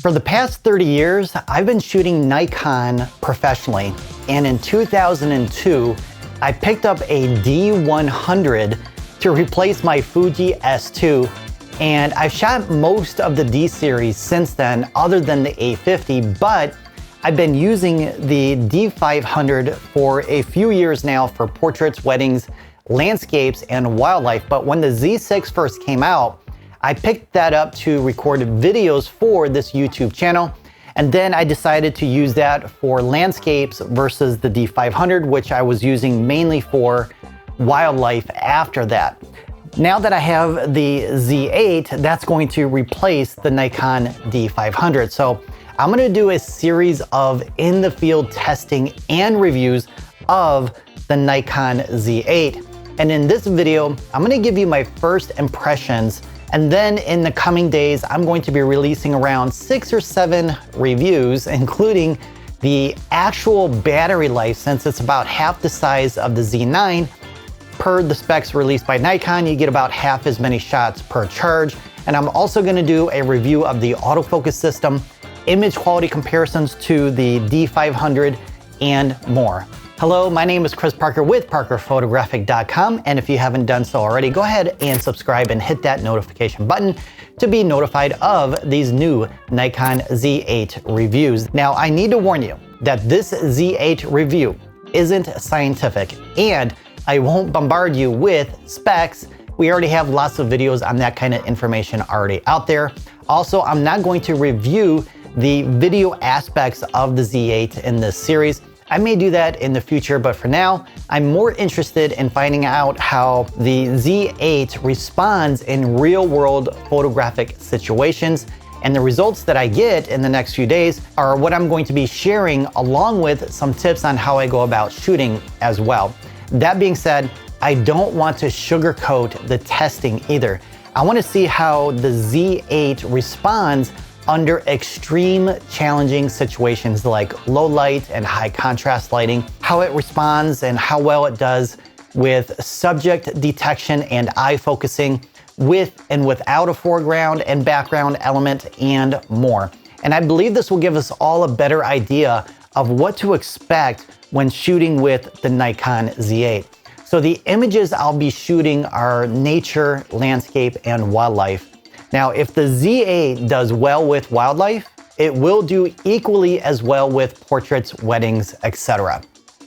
For the past 30 years, I've been shooting Nikon professionally, and in 2002, I picked up a D100 to replace my Fuji S2, and I've shot most of the D series since then, other than the A50, but I've been using the D500 for a few years now for portraits, weddings, landscapes, and wildlife. But when the Z6 first came out, I picked that up to record videos for this YouTube channel. And then I decided to use that for landscapes versus the D500, which I was using mainly for wildlife after that. Now that I have the Z8, that's going to replace the Nikon D500. So I'm gonna do a series of in-the-field testing and reviews of the Nikon Z8. And in this video, I'm gonna give you my first impressions. And then in the coming days, I'm going to be releasing around 6 or 7 reviews, including the actual battery life, since it's about half the size of the Z9. Per the specs released by Nikon, you get about half as many shots per charge. And I'm also gonna do a review of the autofocus system, image quality comparisons to the D500, and more. Hello, my name is Chris Parker with ParkerPhotographic.com, and if you haven't done so already, go ahead and subscribe and hit that notification button to be notified of these new Nikon Z8 reviews. Now, I need to warn you that this Z8 review isn't scientific, and I won't bombard you with specs. We already have lots of videos on that kind of information already out there. Also, I'm not going to review the video aspects of the Z8 in this series. I may do that in the future, but for now, I'm more interested in finding out how the Z8 responds in real-world photographic situations. And the results that I get in the next few days are what I'm going to be sharing, along with some tips on how I go about shooting as well. That being said, I don't want to sugarcoat the testing either. I want to see how the Z8 responds under extreme challenging situations like low light and high contrast lighting, how it responds and how well it does with subject detection and eye focusing, with and without a foreground and background element, and more. And I believe this will give us all a better idea of what to expect when shooting with the Nikon Z8. So the images I'll be shooting are nature, landscape, and wildlife. Now, if the Z8 does well with wildlife, it will do equally as well with portraits, weddings, etc.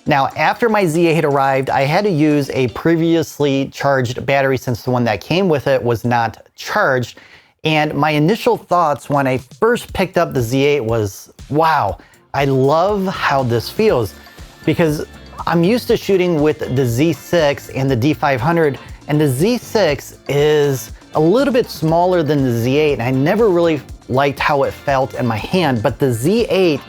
Now, after my Z8 arrived, I had to use a previously charged battery since the one that came with it was not charged. And my initial thoughts when I first picked up the Z8 was, wow, I love how this feels, because I'm used to shooting with the Z6 and the D500, and the Z6 is a little bit smaller than the Z8, and I never really liked how it felt in my hand, but the Z8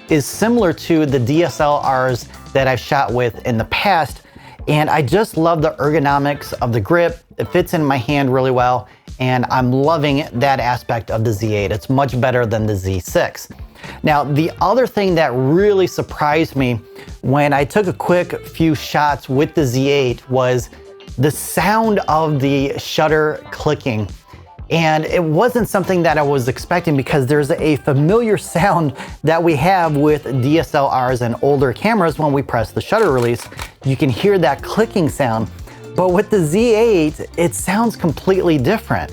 is similar to the DSLRs that I've shot with in the past, and I just love the ergonomics of the grip. It fits in my hand really well, and I'm loving that aspect of the Z8. It's much better than the Z6. Now, the other thing that really surprised me when I took a quick few shots with the Z8 was the sound of the shutter clicking. And it wasn't something that I was expecting, because there's a familiar sound that we have with DSLRs and older cameras. When we press the shutter release, you can hear that clicking sound. But with the Z8, it sounds completely different.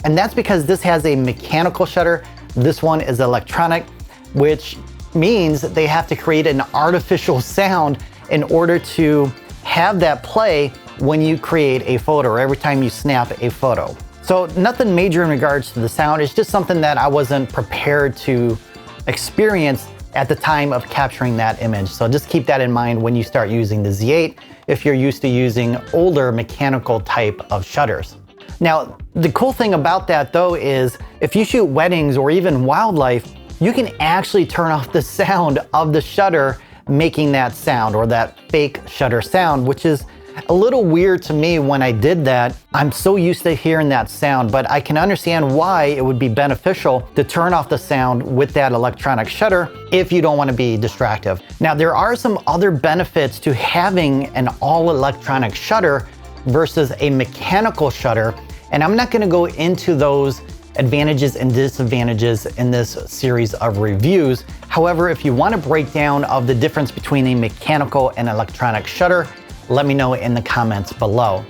And that's because this has a mechanical shutter. This one is electronic, which means that they have to create an artificial sound in order to have that play when you create a photo, or every time you snap a photo. So nothing major in regards to the sound. It's just something that I wasn't prepared to experience at the time of capturing that image. So just keep that in mind when you start using the Z8, if you're used to using older mechanical type of shutters. Now, the cool thing about that though is if you shoot weddings or even wildlife, you can actually turn off the sound of the shutter making that sound, or that fake shutter sound, which is a little weird to me when I did that. I'm so used to hearing that sound, but I can understand why it would be beneficial to turn off the sound with that electronic shutter if you don't want to be distractive. Now, there are some other benefits to having an all electronic shutter versus a mechanical shutter, and I'm not going to go into those advantages and disadvantages in this series of reviews. However, if you want a breakdown of the difference between a mechanical and electronic shutter, let me know in the comments below.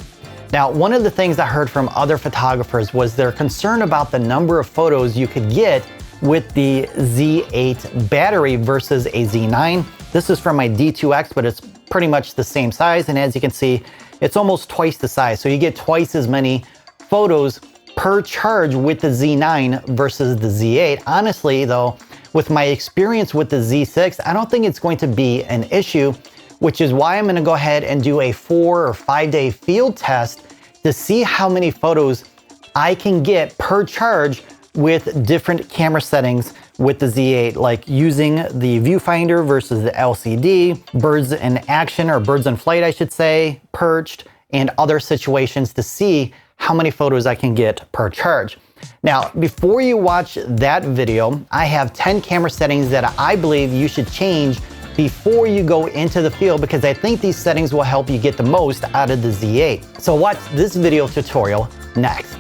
Now, one of the things I heard from other photographers was their concern about the number of photos you could get with the Z8 battery versus a Z9. This is from my D2X, but it's pretty much the same size. And as you can see, it's almost twice the size. So you get twice as many photos per charge with the Z9 versus the Z8. Honestly though, with my experience with the Z6, I don't think it's going to be an issue, which is why I'm gonna go ahead and do a 4 or 5 day field test to see how many photos I can get per charge with different camera settings with the Z8, like using the viewfinder versus the LCD, birds in action or birds in flight, I should say, perched, and other situations to see how many photos I can get per charge. Now, before you watch that video, I have 10 camera settings that I believe you should change before you go into the field, because I think these settings will help you get the most out of the Z8. So watch this video tutorial next.